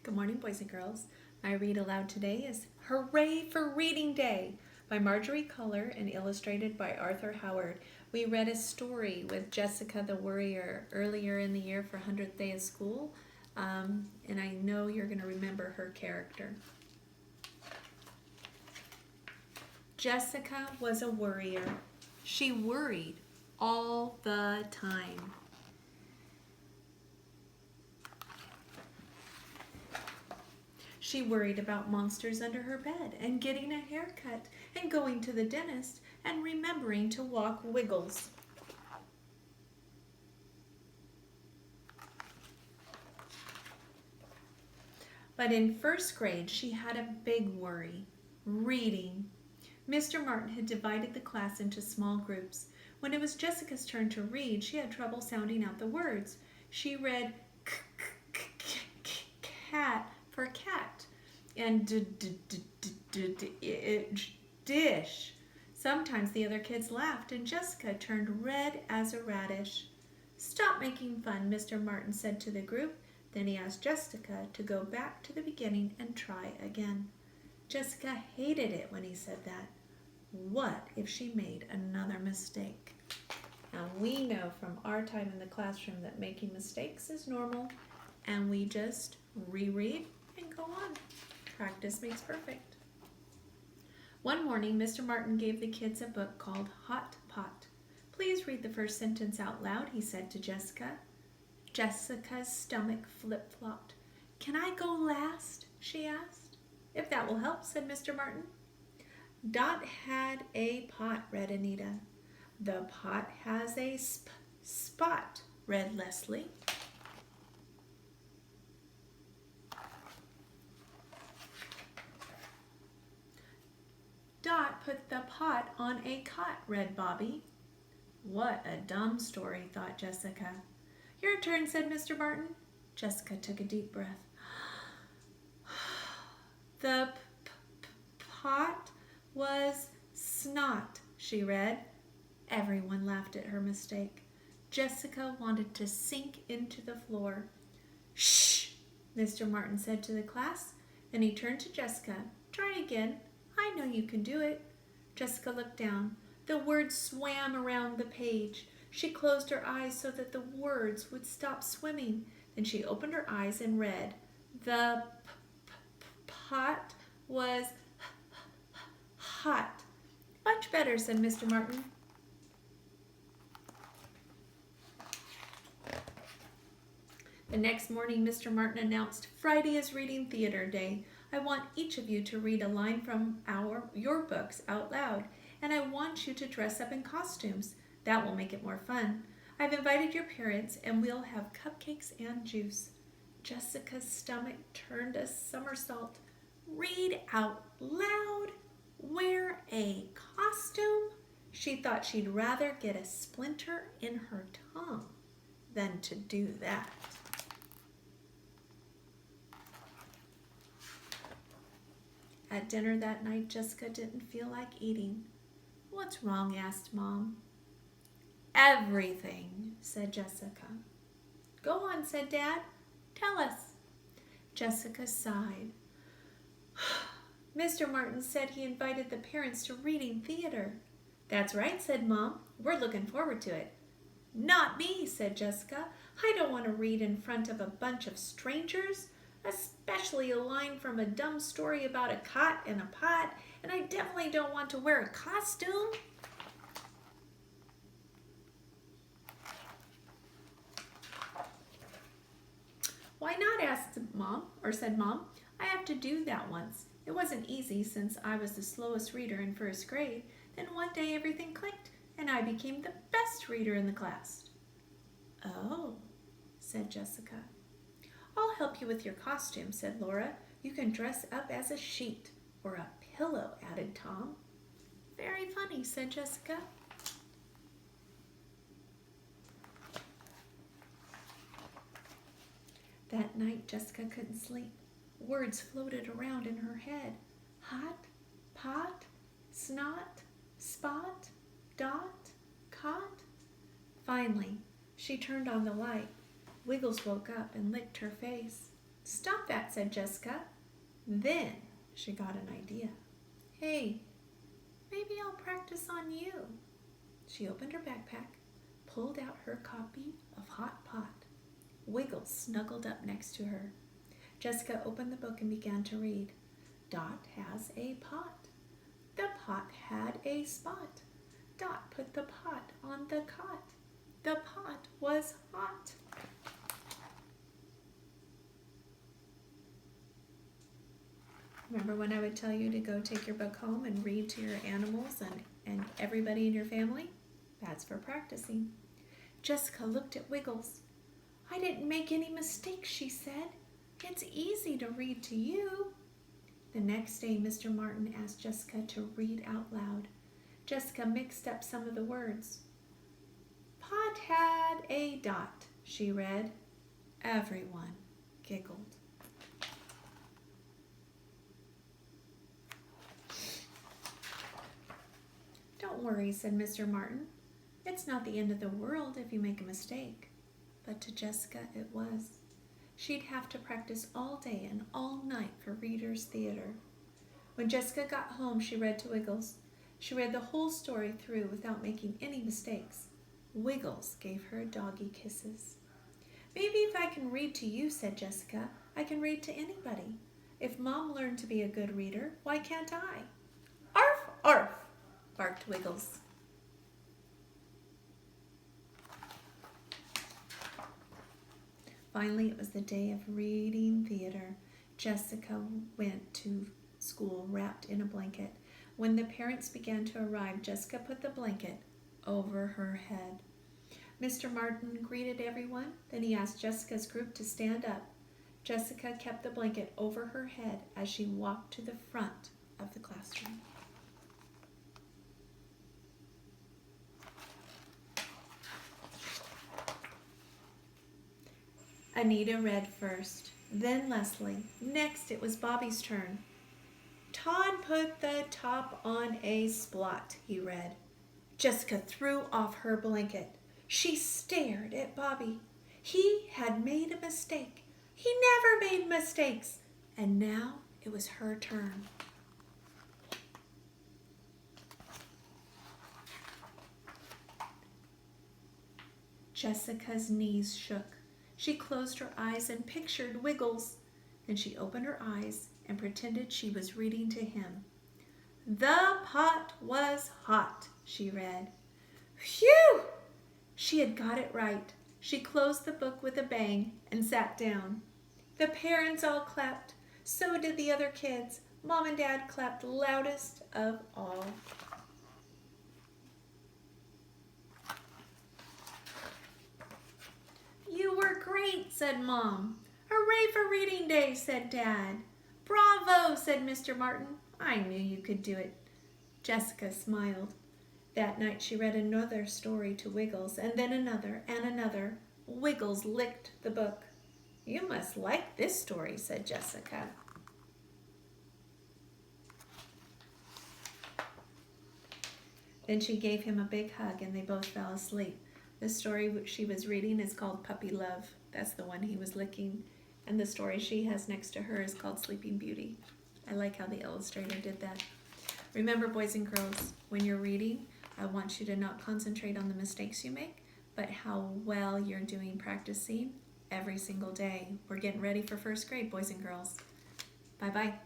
Good morning, boys and girls. My read aloud today is Hooray for Reading Day by Marjorie Culler and illustrated by Arthur Howard. We read a story with Jessica the Worrier earlier in the year for 100th Day of School, and I know you're going to remember her character. Jessica was a worrier. She worried all the time. She worried about monsters under her bed and getting a haircut and going to the dentist and remembering to walk Wiggles. But in first grade, she had a big worry, reading. Mr. Martin had divided the class into small groups. When it was Jessica's turn to read, she had trouble sounding out the words. She read cat for cat and dish. Sometimes the other kids laughed and Jessica turned red as a radish. "Stop making fun," Mr. Martin said to the group. Then he asked Jessica to go back to the beginning and try again. Jessica hated it when he said that. What if she made another mistake? Now we know from our time in the classroom that making mistakes is normal, and we just reread and go on. Practice makes perfect. One morning, Mr. Martin gave the kids a book called Hot Pot. "Please read the first sentence out loud," he said to Jessica. Jessica's stomach flip-flopped. "Can I go last?" she asked. "If that will help," said Mr. Martin. "Dot had a pot," read Anita. "The pot has a spot," read Leslie. "Dot put the pot on a cot," read Bobby. "What a dumb story," thought Jessica. "Your turn," said Mr. Martin. Jessica took a deep breath. "The pot was snot," she read. Everyone laughed at her mistake. Jessica wanted to sink into the floor. "Shh," Mr. Martin said to the class. Then he turned to Jessica. "Try again. I know you can do it." Jessica looked down. The words swam around the page. She closed her eyes so that the words would stop swimming. Then she opened her eyes and read, "The pot was hot." "Much better," said Mr. Martin. The next morning, Mr. Martin announced, "Friday is Reading Theater Day. I want each of you to read a line from your books out loud, and I want you to dress up in costumes. That will make it more fun. I've invited your parents, and we'll have cupcakes and juice." Jessica's stomach turned a somersault. Read out loud? Wear a costume? She thought she'd rather get a splinter in her tongue than to do that. At dinner that night, Jessica didn't feel like eating. "What's wrong?" asked Mom. "Everything," said Jessica. "Go on," said Dad. "Tell us." Jessica sighed. "Mr. Martin said he invited the parents to Reading Theater." "That's right," said Mom. "We're looking forward to it." "Not me," said Jessica. "I don't want to read in front of a bunch of strangers, especially a line from a dumb story about a cot and a pot, and I definitely don't want to wear a costume." "Why not?" said Mom. "I have to do that once. It wasn't easy since I was the slowest reader in first grade. Then one day everything clicked and I became the best reader in the class." "Oh," said Jessica. "I'll help you with your costume," said Laura. "You can dress up as a sheet or a pillow," added Tom. "Very funny," said Jessica. That night, Jessica couldn't sleep. Words floated around in her head. Hot, pot, snot, spot, dot, cot. Finally, she turned on the light. Wiggles woke up and licked her face. "Stop that," said Jessica. Then she got an idea. "Hey, maybe I'll practice on you." She opened her backpack, pulled out her copy of Hot Pot. Wiggles snuggled up next to her. Jessica opened the book and began to read. Dot has a pot. The pot had a spot. Dot put the pot on the cot. The pot was hot. Remember when I would tell you to go take your book home and read to your animals and everybody in your family? That's for practicing. Jessica looked at Wiggles. "I didn't make any mistakes," she said. "It's easy to read to you." The next day, Mr. Martin asked Jessica to read out loud. Jessica mixed up some of the words. "Pot had a dot," she read. Everyone giggled. "Don't worry," said Mr. Martin. "It's not the end of the world if you make a mistake." But to Jessica it was. She'd have to practice all day and all night for Reader's Theater. When Jessica got home, she read to Wiggles. She read the whole story through without making any mistakes. Wiggles gave her doggy kisses. "Maybe if I can read to you," said Jessica, "I can read to anybody. If Mom learned to be a good reader, why can't I?" "Arf, arf," barked Wiggles. Finally, it was the day of reading theater. Jessica went to school wrapped in a blanket. When the parents began to arrive, Jessica put the blanket over her head. Mr. Martin greeted everyone. Then he asked Jessica's group to stand up. Jessica kept the blanket over her head as she walked to the front of the classroom. Anita read first, then Leslie. Next, it was Bobby's turn. "Todd put the top on a splot," he read. Jessica threw off her blanket. She stared at Bobby. He had made a mistake. He never made mistakes. And now it was her turn. Jessica's knees shook. She closed her eyes and pictured Wiggles. Then she opened her eyes and pretended she was reading to him. "The pot was hot," she read. Phew! She had got it right. She closed the book with a bang and sat down. The parents all clapped. So did the other kids. Mom and Dad clapped loudest of all. "You were great," said Mom. "Hooray for Reading Day," said Dad. "Bravo," said Mr. Martin. "I knew you could do it." Jessica smiled. That night she read another story to Wiggles, and then another and another. Wiggles licked the book. "You must like this story," said Jessica. Then she gave him a big hug and they both fell asleep. The story she was reading is called Puppy Love. That's the one he was licking. And the story she has next to her is called Sleeping Beauty. I like how the illustrator did that. Remember, boys and girls, when you're reading, I want you to not concentrate on the mistakes you make, but how well you're doing practicing every single day. We're getting ready for first grade, boys and girls. Bye-bye.